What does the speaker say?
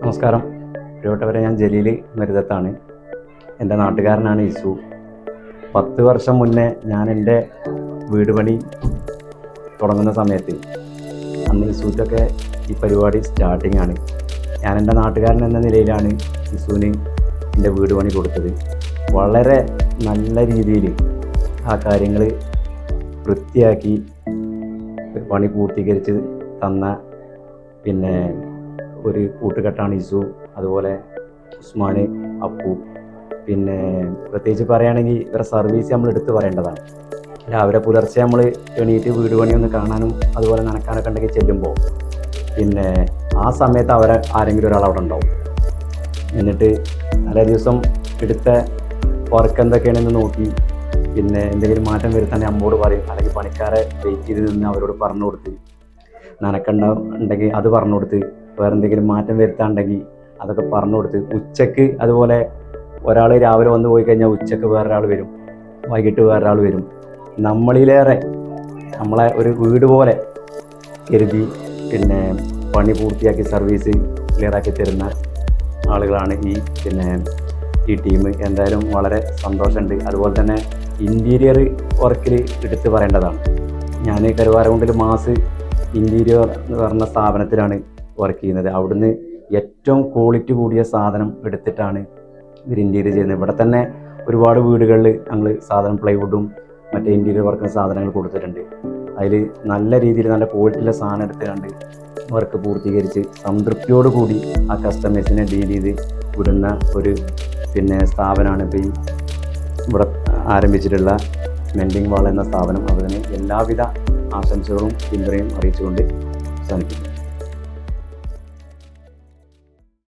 നമസ്കാരം പ്രിയപ്പെട്ടവരെ, ഞാൻ ജലീൽ മരുതത്താണ്. എൻ്റെ നാട്ടുകാരനാണ് ഇസു. 10 വർഷം മുന്നേ ഞാൻ എൻ്റെ വീട് പണി തുടങ്ങുന്ന സമയത്ത് അന്ന് ഇസുവിൻ്റെയൊക്കെ ഈ പരിപാടി സ്റ്റാർട്ടിംഗ് ആണ്. ഞാൻ എൻ്റെ നാട്ടുകാരൻ എന്ന നിലയിലാണ് ഇസുവിന് എൻ്റെ വീട് പണി കൊടുത്തത്. വളരെ നല്ല രീതിയിൽ ആ കാര്യങ്ങൾ വൃത്തിയാക്കി പണി പൂർത്തീകരിച്ച് തന്ന പിന്നെ ഒരു കൂട്ടുകെട്ടാണ് ഇസു. അതുപോലെ ഉസ്മാൻ, അപ്പു. പിന്നെ പ്രത്യേകിച്ച് പറയുകയാണെങ്കിൽ ഇവരുടെ സർവീസ് നമ്മൾ എടുത്ത് പറയേണ്ടതാണ്. രാവിലെ പുലർച്ചെ നമ്മൾ എണീറ്റ് വീട് പണിയൊന്ന് കാണാനും അതുപോലെ നനക്കാനൊക്കെ ഉണ്ടെങ്കിൽ ചെല്ലുമ്പോൾ പിന്നെ ആ സമയത്ത് അവരെ ആരെങ്കിലും ഒരാൾ അവിടെ ഉണ്ടാവും. എന്നിട്ട് തലേ ദിവസം എടുത്ത വർക്ക് എന്തൊക്കെയാണെന്ന് നോക്കി പിന്നെ എന്തെങ്കിലും മാറ്റം വരുത്താൻ അമ്മോട് പറയും, അല്ലെങ്കിൽ പണിക്കാരെ വെയിറ്റ് ചെയ്ത് നിന്ന് അവരോട് പറഞ്ഞു കൊടുത്ത്, നനക്കുണ്ടെങ്കിൽ അത് പറഞ്ഞു കൊടുത്ത്, വേറെ എന്തെങ്കിലും മാറ്റം വരുത്താണ്ടെങ്കിൽ അതൊക്കെ പറഞ്ഞു കൊടുത്ത്, ഉച്ചക്ക് അതുപോലെ ഒരാൾ രാവിലെ വന്ന് പോയി കഴിഞ്ഞാൽ ഉച്ചക്ക് വേറൊരാൾ വരും, വൈകിട്ട് വേറൊരാൾ വരും. നമ്മളിലേറെ നമ്മളെ ഒരു വീട് പോലെ കരുതി പിന്നെ പണി പൂർത്തിയാക്കി സർവീസ് ക്ലിയറാക്കി തരുന്ന ആളുകളാണ് ഈ ടീം. എന്തായാലും വളരെ സന്തോഷമുണ്ട്. അതുപോലെ തന്നെ ഇൻറ്റീരിയർ വർക്കിൽ എടുത്ത് പറയേണ്ടതാണ്. ഞാൻ കരുവാരക്കുണ്ടിൽ മാസ് ഇൻറ്റീരിയർ എന്ന് പറഞ്ഞ സ്ഥാപനത്തിലാണ് വർക്ക് ചെയ്യുന്നത്. അവിടുന്ന് ഏറ്റവും ക്വാളിറ്റി കൂടിയ സാധനം എടുത്തിട്ടാണ് ഇവർ ഇൻറ്റീരിയർ ചെയ്യുന്നത്. ഇവിടെ തന്നെ ഒരുപാട് വീടുകളിൽ ഞങ്ങൾ സാധനം പ്ലൈവുഡും മറ്റേ ഇൻറ്റീരിയർ വർക്കുന്ന സാധനങ്ങൾ കൊടുത്തിട്ടുണ്ട്. അതിൽ നല്ല രീതിയിൽ നല്ല ക്വാളിറ്റിയിലെ സാധനം എടുത്തുകൊണ്ട് വർക്ക് പൂർത്തീകരിച്ച് സംതൃപ്തിയോടുകൂടി ആ കസ്റ്റമേഴ്സിനെ ഡീൽ ചെയ്ത് വിടുന്ന ഒരു സ്ഥാപനമാണ് ഇപ്പോൾ ഇവിടെ ആരംഭിച്ചിട്ടുള്ള മെൻഡിങ് വാൾ എന്ന സ്ഥാപനം. അതിന് എല്ലാവിധ ആശംസകളും പിന്തുണയും അറിയിച്ചുകൊണ്ട് അവസാനിക്കുന്നു.